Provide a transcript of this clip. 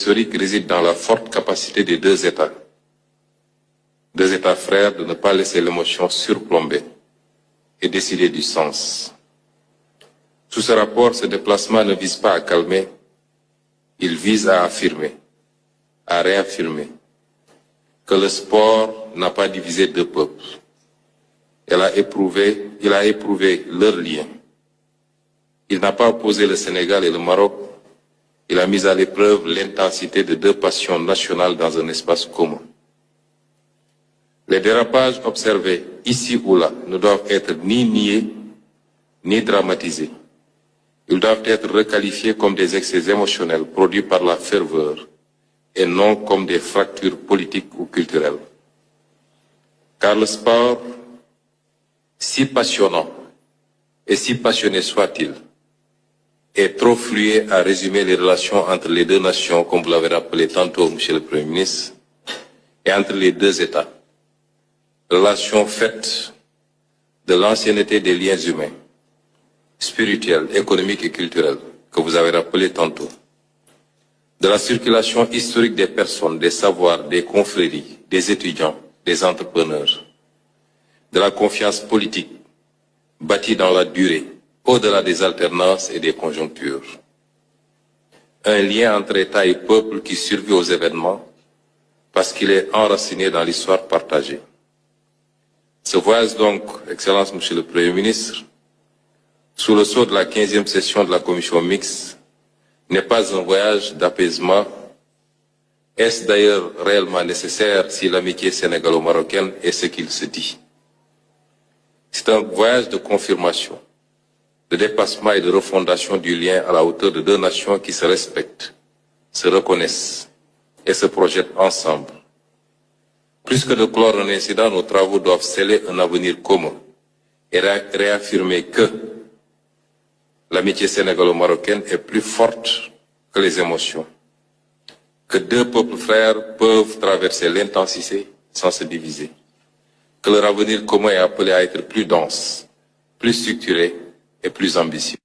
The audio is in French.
historique réside dans la forte capacité des deux États frères, de ne pas laisser l'émotion surplomber et décider du sens. Sous ce rapport, ce déplacement ne vise pas à calmer, il vise à affirmer, à réaffirmer que le sport n'a pas divisé deux peuples. Il a éprouvé leur lien. Il n'a pas opposé le Sénégal et le Maroc. Il a mis à l'épreuve l'intensité de deux passions nationales dans un espace commun. Les dérapages observés ici ou là ne doivent être ni niés, ni dramatisés. Ils doivent être requalifiés comme des excès émotionnels produits par la ferveur et non comme des fractures politiques ou culturelles. Car le sport, si passionnant et si passionné soit-il, est trop fluide à résumer les relations entre les deux nations, comme vous l'avez rappelé tantôt, Monsieur le Premier ministre, et entre les deux États. Relations faites de l'ancienneté des liens humains, spirituels, économiques et culturels, que vous avez rappelé tantôt, de la circulation historique des personnes, des savoirs, des confréries, des étudiants, des entrepreneurs, de la confiance politique bâtie dans la durée, au-delà des alternances et des conjonctures. Un lien entre État et peuple qui survit aux événements parce qu'il est enraciné dans l'histoire partagée. Ce voyage donc, Excellence Monsieur le Premier ministre, sous le sceau de la 15e session de la Commission mixte, n'est pas un voyage d'apaisement. Est-ce d'ailleurs réellement nécessaire si l'amitié sénégalo-marocaine est ce qu'il se dit? C'est un voyage de confirmation, de dépassement et de refondation du lien à la hauteur de deux nations qui se respectent, se reconnaissent et se projettent ensemble. Plus que de clore un incident, nos travaux doivent sceller un avenir commun et réaffirmer que l'amitié sénégalo-marocaine est plus forte que les émotions, que deux peuples frères peuvent traverser l'intensité sans se diviser, que leur avenir commun est appelé à être plus dense, plus structuré et plus ambitieux.